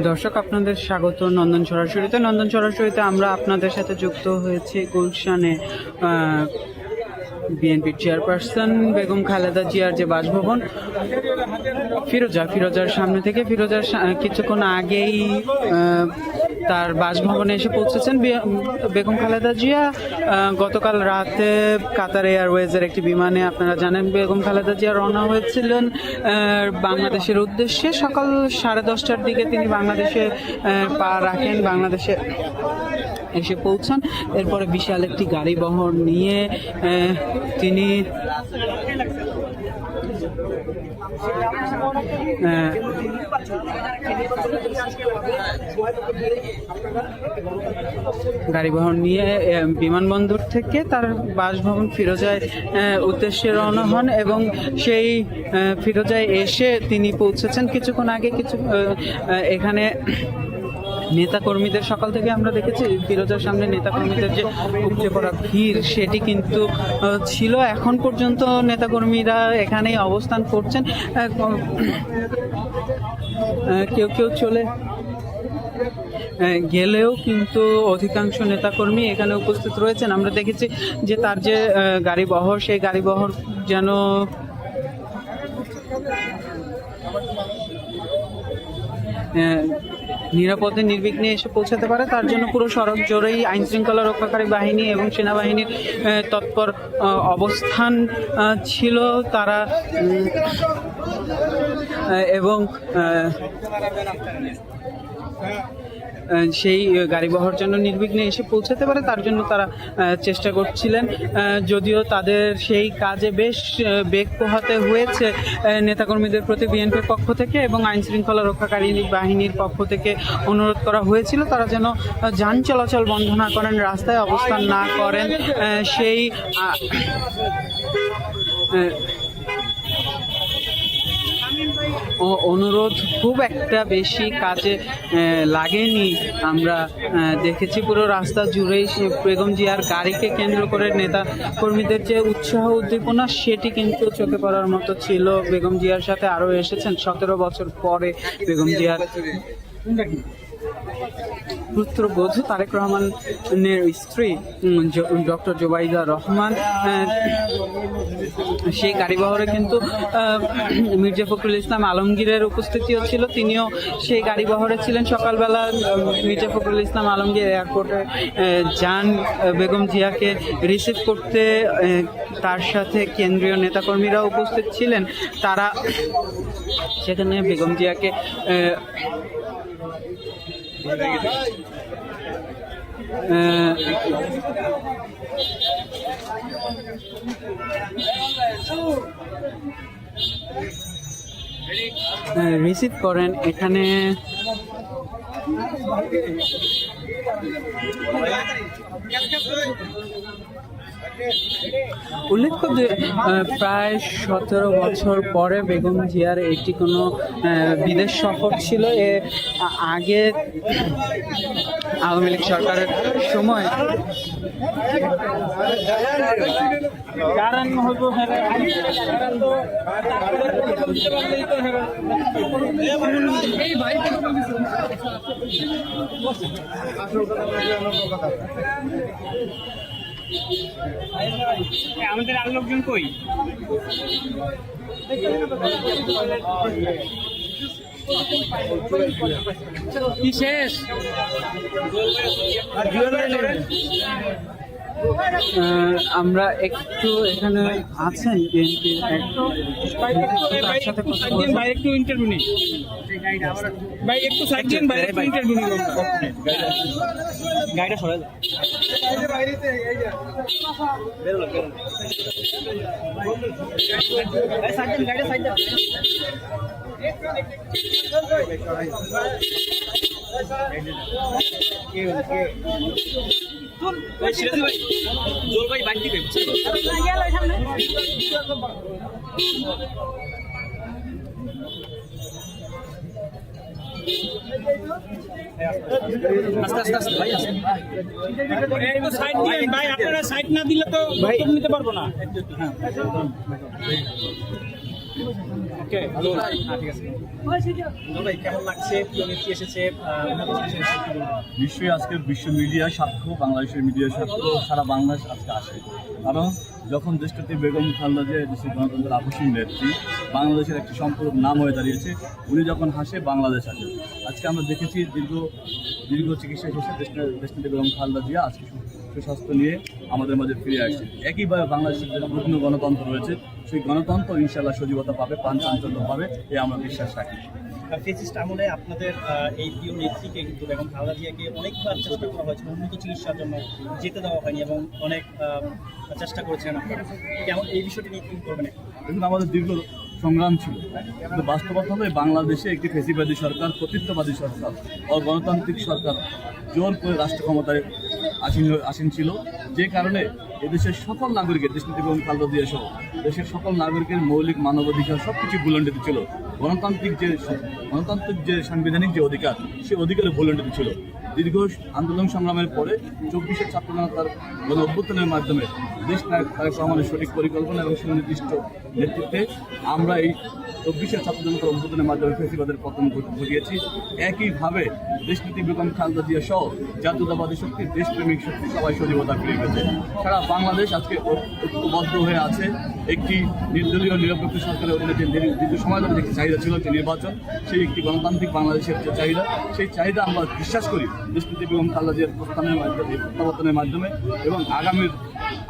দর্শক, আপনাদের স্বাগত নন্দন সরাসরিতে। নন্দন সরাসরিতে আমরা আপনাদের সাথে যুক্ত হয়েছি গুলশানে বিএনপির চেয়ারপারসন বেগম খালেদা জিয়ার যে বাসভবন ফিরোজার সামনে থেকে। ফিরোজার কিছুক্ষণ আগেই তার বাসভবনে এসে পৌঁছেছেন বেগম খালেদা জিয়া। গতকাল রাতে কাতার এয়ারওয়েজের একটি বিমানে, আপনারা জানেন, বেগম খালেদা জিয়া রওনা হয়েছিলেন বাংলাদেশের উদ্দেশ্যে। সকাল 10:30টার দিকে তিনি বাংলাদেশে পা রাখেন, বাংলাদেশে এসে পৌঁছান। এরপরে বিশাল একটি গাড়ি বহর নিয়ে তিনি বিমানবন্দর থেকে তার বাসভবন ফিরোজায় উদ্দেশ্যে রওনা হন এবং সেই ফিরোজায় এসে তিনি পৌঁছেছেন কিছুক্ষণ আগে। এখানে নেতাকর্মীদের সকাল থেকে আমরা দেখেছি ফিরোজার সামনে নেতাকর্মীদের যে উপচে পড়া ভিড় সেটি কিন্তু ছিল। এখন পর্যন্ত নেতাকর্মীরা এখানেই অবস্থান করছেন। কেউ চলে গেলেও কিন্তু অধিকাংশ নেতাকর্মী এখানে উপস্থিত রয়েছেন। আমরা দেখেছি যে তার যে গাড়িবহর, সেই গাড়িবহর যেন নিরাপদে নির্বিঘ্নে এসে পৌঁছাতে পারে, তার জন্য পুরো সড়ক জুড়েই আইন শৃঙ্খলা রক্ষাকারী বাহিনী এবং সেনাবাহিনীর তৎপর অবস্থান ছিল। তারা এবং সেই গাড়িবহর যেন নির্বিঘ্নে এসে পৌঁছাতে পারে তার জন্য তারা চেষ্টা করছিলেন। যদিও তাদের সেই কাজে বেশ বেগ পোহাতে হয়েছে নেতাকর্মীদের প্রতি বিএনপির পক্ষ থেকে এবং আইন শৃঙ্খলা রক্ষাকারী বাহিনীর পক্ষ থেকে অনুরোধ করা হয়েছিল তারা যেন যান চলাচল বন্ধ না করেন, রাস্তায় অবস্থান না করেন। সেই অনুরোধ খুব একটা বেশি কাজে লাগেনি। আমরা দেখেছি পুরো রাস্তা জুড়েই বেগম জিয়ার গাড়িকে কেন্দ্র করে নেতা কর্মীদের যে উৎসাহ উদ্দীপনা সেটি কিন্তু চোখে পড়ার মতো ছিল। বেগম জিয়ার সাথে আরও এসেছেন 17 বছর পরে বেগম জিয়ার পুত্রবধূ তারেক রহমানের স্ত্রী ডক্টর জোবাইদা রহমান। সেই গাড়িবহরে কিন্তু মির্জা ফখরুল ইসলাম আলমগীরের উপস্থিতিও ছিল, তিনিও সেই গাড়িবহরে ছিলেন। সকালবেলা মির্জা ফখরুল ইসলাম আলমগীর এয়ারপোর্টে যান বেগম জিয়াকে রিসিভ করতে। তার সাথে কেন্দ্রীয় নেতাকর্মীরা উপস্থিত ছিলেন। তারা সেখানে বেগম জিয়াকে রিসিভ করেন। এখানে উল্লেখ্য যে প্রায় 17 বছর পরে বেগম জিয়ার এটি কোনো বিদেশ সফর ছিল। আগে আওয়ামী লীগ সরকারের সময় আমাদের আর লোকজন কই? কি শেষ? আমরা একটু এখানে আছেন বিএনপির তার সাথে ভাই একটু ইন্টারভিউ নিই। ভাই একটু সাইড দিন, ভাই একটু ইন্টারভিউ নিই। গাড়িটা সরাই দাও। গাড়িটা সাইড দাও। জোর ভাই বাইক দিকে আস্তে আস্তে আস্তে ভাই আস্তে একটু সাইড দিন ভাই, আপনারা সাইড না দিলে তো বক্তব্য নিতে পারবো না। ওকে ভালো ঠিক আছে ভাই কেমন লাগছে প্রিয় নেত্রী এসেছে নিশ্চয়ই আজকের বিশ্ব মিডিয়া সাক্ষ্য, বাংলাদেশের মিডিয়া সাক্ষ্য, সারা বাংলাদেশ আজকে আসে। কারণ যখন দেশটাতে বেগম খালেদা জিয়া দেশের গণতন্ত্রের আপসীন নেত্রী, বাংলাদেশের একটি সম্পূর্ণ নাম হয়ে দাঁড়িয়েছে, উনি যখন হাসে বাংলাদেশ আসে। আজকে আমরা দেখেছি দীর্ঘ চিকিৎসা শেষে দেশটাতে বেগম খালেদা জিয়া আজকে সুস্বাস্থ্য নিয়ে আমাদের মাঝে ফিরে আসছে। একইভাবে বাংলাদেশের যে নতুন গণতন্ত্র রয়েছে, সেই গণতন্ত্র ইনশাআল্লাহ সজীবতা পাবে, প্রাণচাঞ্চল্য পাবে, এই আমরা বিশ্বাস রাখি। ফেসিস্ট আমলে আপনাদের এই প্রিয় নেত্রীকে কিন্তু বেগম খালেদা জিয়াকে অনেকবার চেষ্টা করা হয়েছে, উন্নত চিকিৎসার জন্য যেতে দেওয়া হয়নি এবং অনেক চেষ্টা করেছেন আপনারা। কেমন এই বিষয়টি নিয়ে কি করবেন? দেখুন, আমাদের দীর্ঘ সংগ্রাম ছিল, কিন্তু বাস্তবতা হলে বাংলাদেশে একটি ফেসিবাদী সরকার, কর্তৃত্ববাদী সরকার ও গণতান্ত্রিক সরকার জোর করে রাষ্ট্র ক্ষমতায় আসীন ছিল, যে কারণে এদেশের সকল নাগরিকের, দেশনীতি বেগম খালেদা জিয়া সহ দেশের সকল নাগরিকের মৌলিক মানবাধিকার সব কিছু ভুলণ্ডিত ছিল। গণতান্ত্রিক যে সাংবিধানিক যে অধিকার, সেই অধিকারে ভুলণ্ডিত ছিল। দীর্ঘ আন্দোলন সংগ্রামের পরে 24-এর ছাত্র জনতার গণ অভ্যুত্থানের মাধ্যমে দেশ নায়ক তারেক রহমানের সঠিক পরিকল্পনা এবং সুনির্দিষ্ট নেতৃত্বে আমরা এই 24-এর ছাত্র জনতার অভ্যুত্থানের মাধ্যমে ফেসিবাদের পতন ঘটিয়েছি। একইভাবে দেশনীতি বেগম খালেদা জিয়া সহ জাতীয়তাবাদী শক্তি, দেশপ্রেমিক শক্তি সবাই সজীবতা ফিরে পেয়েছে। সারা বাংলাদেশ আজকে ঐক্যবদ্ধ হয়ে আছে। একটি নির্দলীয় নিরপেক্ষ সরকারের অধীনে যে দীর্ঘ সময় ধরে যে চাহিদা ছিল, যে নির্বাচন, সেই একটি গণতান্ত্রিক বাংলাদেশের যে চাহিদা, সেই চাহিদা আমরা বিশ্বাস করি দেশনীতি বেগম খালেদা জিয়ার প্রত্যাবর্তনের মাধ্যমে এবং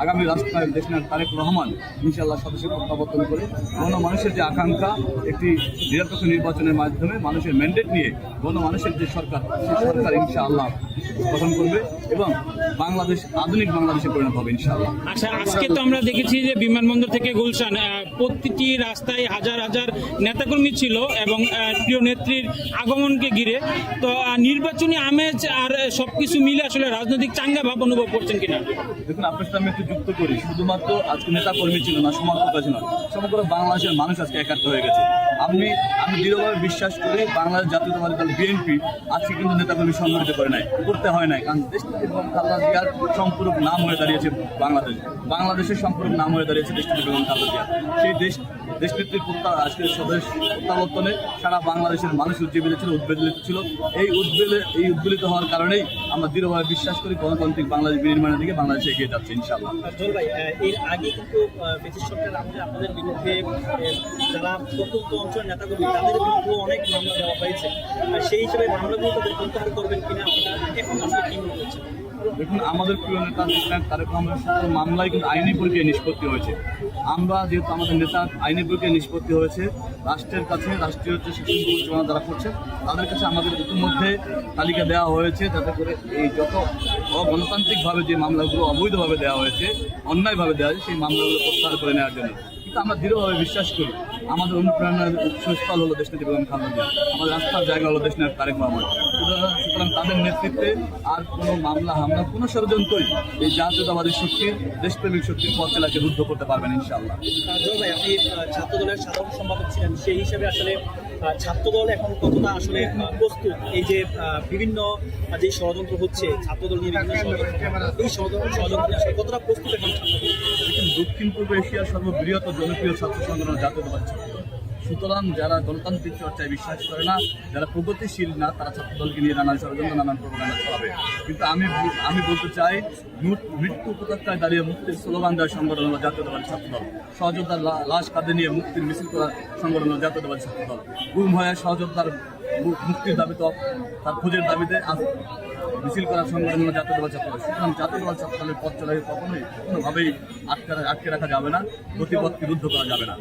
আগামী রাষ্ট্রনায়ক দেশনায়ক তারেক রহমান ইনশাআল্লাহ সদস্য প্রত্যাবর্তন করে গণমানুষের যে আকাঙ্ক্ষা, একটি নিরপেক্ষ নির্বাচনের মাধ্যমে মানুষের ম্যান্ডেট নিয়ে গণমানুষের যে সরকার, সেই সরকার ইনশাআল্লাহ গঠন করবে এবং বাংলাদেশ আধুনিক বাংলাদেশে পরিণত হবে ইনশাআল্লাহ। আচ্ছা, আজকে তো আমরা দেখেছি যে বিমানবন্দর থেকে গুলশান প্রতিটি রাস্তায় হাজার হাজার নেতাকর্মী ছিল এবং প্রিয় নেত্রীর আগমনকে ঘিরে তো নির্বাচনী আমেজ আর সবকিছু মিলে আসলে রাজনৈতিক চাঙ্গা ভাব অনুভব করছেন কিনা? দেখুন, আপনার সাথে আমি একটু যুক্ত করি, শুধুমাত্র আজকে নেতা কর্মী ছিল না, সমর্থক আছে না, সমগ্র বাংলাদেশের মানুষ আজকে একাত্ম হয়ে গেছে। আমি দৃঢ়ভাবে বিশ্বাস করি বাংলাদেশ জাতীয়তাবাদী দল বিএনপি আজকে কিন্তু নেতাকর্মী সংগঠিত করতে হয় নাই, কারণ দেশনীতি বেগম খালেদা জিয়ার সম্পূরক নাম হয়ে দাঁড়িয়েছে বাংলাদেশের সম্পূরক নাম হয়ে দাঁড়িয়েছে দেশনীতি বেগম খালেদা জিয়া। সেই দেশনেত্রীর আজকের প্রত্যাবর্তনে সারা বাংলাদেশের মানুষ উজ্জীবিত ছিল। এই উদ্বেলিত হওয়ার কারণেই আমরা দৃঢ়ভাবে বিশ্বাস করি গণতান্ত্রিক বাংলাদেশ বিনির্মাণের দিকে বাংলাদেশে এগিয়ে যাচ্ছে ইনশাআল্লাহ। জল ভাই, এর আগে কিন্তু ব্রিটিশ সরকারের আমলে আপনাদের বিরুদ্ধে যারা প্রত্যন্ত অঞ্চলের নেতাকর্মী, তাদের বিরুদ্ধে অনেক মামলা দেওয়া হয়েছে। সেই হিসেবে মামলাগুলো তাদের প্রত্যাহার করবেন কিনা, এখন আসলে কি মনে হচ্ছে? দেখুন, আমাদের প্রিয় নেতা দেশনায়ক তারেক রহমানের সকল মামলায় কিন্তু আইনি প্রক্রিয়ায় নিষ্পত্তি হয়েছে। আমরা যেহেতু আমাদের নেতা আইনি প্রক্রিয়ায় নিষ্পত্তি হয়েছে, রাষ্ট্রের কাছে, রাষ্ট্রীয় যে শাসন পরিচালনা যারা করছে তাদের কাছে আমাদের ইতিমধ্যে তালিকা দেওয়া হয়েছে, যাতে করে এই যত অগণতান্ত্রিকভাবে যে মামলাগুলো অবৈধভাবে দেওয়া হয়েছে, অন্যায়ভাবে দেওয়া হয়েছে, সেই মামলাগুলো প্রত্যাহার করে নেওয়ার জন্য। কিন্তু আমরা দৃঢ়ভাবে বিশ্বাস করি আমাদের অনুপ্রেরণার উৎসস্থল হলো দেশনীতি বেগম খালেদা জিয়া, আমাদের আস্থার জায়গা হলো দেশনায়ক তারেক রহমান। সুতরাং তাদের নেতৃত্বে আর কোনো মামলা হামলা, কোনো ষড়যন্ত্রই এই জাতীয়তাবাদী শক্তির, দেশপ্রেমিক শক্তির পথ চলাকে রুদ্ধ করতে পারবেন ইনশাআল্লাহ। জল ভাই, আপনি ছাত্র দলের সাধারণ সম্পাদক ছিলেন, সেই হিসেবে আসলে ছাত্রদল এখন কতটা আসলে প্রস্তুত এই যে বিভিন্ন যে ষড়যন্ত্র হচ্ছে ছাত্রদল নিয়ে, এই ষড়যন্ত্র আসলে কতটা প্রস্তুত এখন ছাত্রদল? দক্ষিণ পূর্ব এশিয়ার সর্ববৃহৎ জনপ্রিয় ছাত্র সংগঠন জাতীয়তাবাদী ছাত্রদল। সুতরাং যারা গণতান্ত্রিক চর্চায় বিশ্বাস করে না, যারা প্রগতিশীল না, তারা ছাত্রদলকে নিয়ে নানান ষড়যন্ত্র, নানান প্রোপাগান্ডা চালাবে। কিন্তু আমি বলতে চাই, মৃত্যু উপত্যকায় দাঁড়িয়ে মুক্তির স্লোগান দেওয়ার সংগঠন হলো জাতীয়তাবাদী ছাত্রদল। সহযোদ্ধার লাশ কাঁধে নিয়ে মুক্তির মিছিল করার সংগঠন হলো জাতীয়তাবাদী ছাত্রদল। গুম হয়ে সহযোদ্ধার মুক্তির দাবিতে, তার খোঁজের দাবিতে মিছিল করার সংগঠন হলো জাতীয়তাবাদী ছাত্রদল। সুতরাং জাতীয়তাবাদী ছাত্রদলের পথ চলাকে কোনোভাবেই আটকে রাখা যাবে না, গতিপথকে রুদ্ধ করা যাবে না।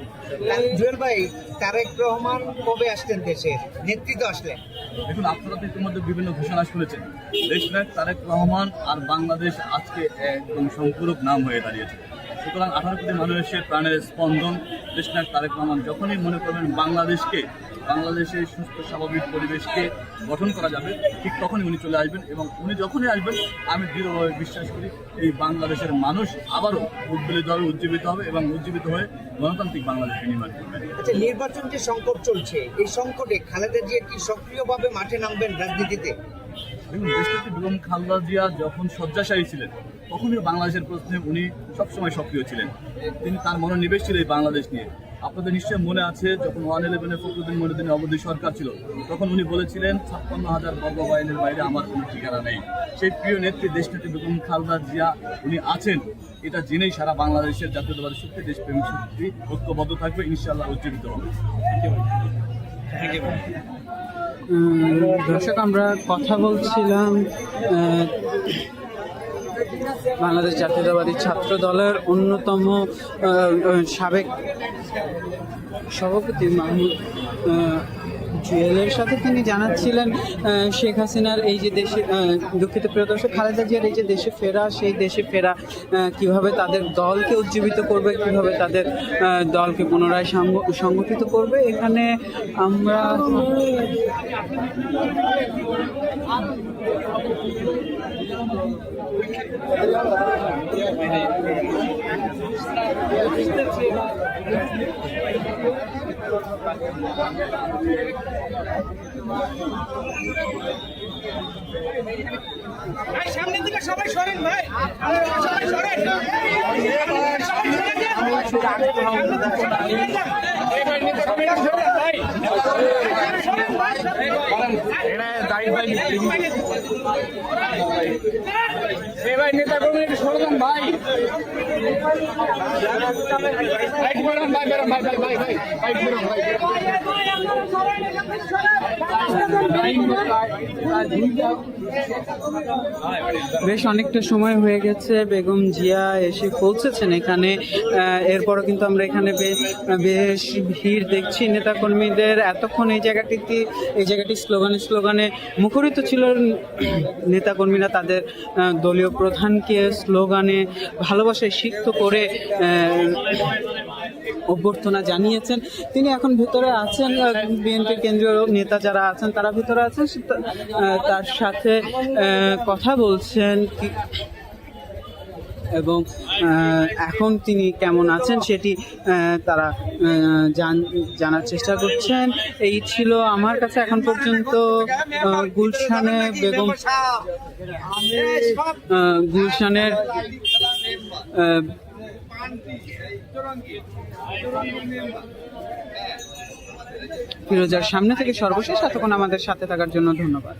জুয়েল ভাই, তারেক রহমান কবে আসলেন দেশে, নেতৃত্ব আসলেন? দেখুন, আপনারা তো ইতিমধ্যে বিভিন্ন ঘোষণা শুনেছেন। দেশনায়ক তারেক রহমান আর বাংলাদেশ আজকে একদম সম্পূরক নাম হয়ে দাঁড়িয়েছে। সুতরাং 18 কোটি মানুষের প্রাণের স্পন্দন দেশনায়ক তারেক রহমান যখনই মনে করবেন বাংলাদেশের সুস্থ স্বাভাবিক পরিবেশকে গঠন করা যাবে, ঠিক তখনই উনি চলে আসবেন। এবং উনি যখনই আসবেন, আমি দৃঢ়ভাবে বিশ্বাস করি এই বাংলাদেশের মানুষ আবারও উজ্জীবিত হবে এবং উজ্জীবিত হয়ে গণতান্ত্রিক বাংলাদেশ নির্মাণ করবে। আচ্ছা, নির্বাচন যে সংকট চলছে, এই সংকটে খালেদা জিয়া কি সক্রিয়ভাবে মাঠে নামবেন রাজনীতিতে? দেখুন, দেশনেত্রী বেগম খালেদা জিয়া যখন শয্যাশায়ী ছিলেন, তখনই বাংলাদেশের প্রশ্নে উনি সবসময় সক্রিয় ছিলেন। তার মনোনিবেশ ছিল এই বাংলাদেশ নিয়ে। আপনাদের নিশ্চয়ই মনে আছে যখন 111-এ ফখরুদ্দিন মইনুদ্দিনের অবধি সরকার ছিল, তখন উনি বলেছিলেন 56,000 বর্গ মাইলের বাইরে আমার কোনো ঠিকানা নেই। সেই প্রিয় নেত্রী দেশনেত্রী বেগম খালেদা জিয়া উনি আছেন, এটা জেনেই সারা বাংলাদেশের জাতীয়তাবাদী শক্তি, দেশপ্রেমিক শক্তি ঐক্যবদ্ধ থাকবে, ইনশাআল্লাহ উজ্জীবিত হবে। দর্শক, আমরা কথা বলছিলাম বাংলাদেশ জাতীয়তাবাদী ছাত্র দলের অন্যতম সাবেক সভাপতি মাহমুদ জুয়েলের সাথে। তিনি জানাচ্ছিলেন শেখ হাসিনার এই যে দেশে, দুঃখিত প্রিয় দর্শক, খালেদা জিয়ার এই যে দেশে ফেরা, সেই দেশে ফেরা কিভাবে তাদের দলকে উজ্জীবিত করবে, কিভাবে তাদের দলকে পুনরায় সংগঠিত করবে। এখানে আমরা সামনের দিকে সবাই সরেন ভাই, সবাই সরেন। নেতা কর্মী সরকার ভাই বেশ অনেকটা সময় হয়ে গেছে, বেগম জিয়া এসে পৌঁছেছেন এখানে। এরপরও কিন্তু আমরা এখানে বেশ ভিড় দেখছি নেতাকর্মীদের। এতক্ষণ এই জায়গাটি স্লোগানে মুখরিত ছিল। নেতাকর্মীরা তাদের দলীয় প্রধানকে স্লোগানে ভালোবাসায় সিক্ত করে অভ্যর্থনা জানিয়েছেন। তিনি এখন ভিতরে আছেন, বিএনপির কেন্দ্রীয় নেতা যারা আছেন তারা ভিতরে আছেন, তার সাথে কথা বলছেন এবং এখন তিনি কেমন আছেন সেটি তারা জানার চেষ্টা করছেন। এই ছিল আমার কাছে এখন পর্যন্ত গুলশানের ফিরোজার সামনে থেকে সর্বশেষ। এতক্ষণ আমাদের সাথে থাকার জন্য ধন্যবাদ।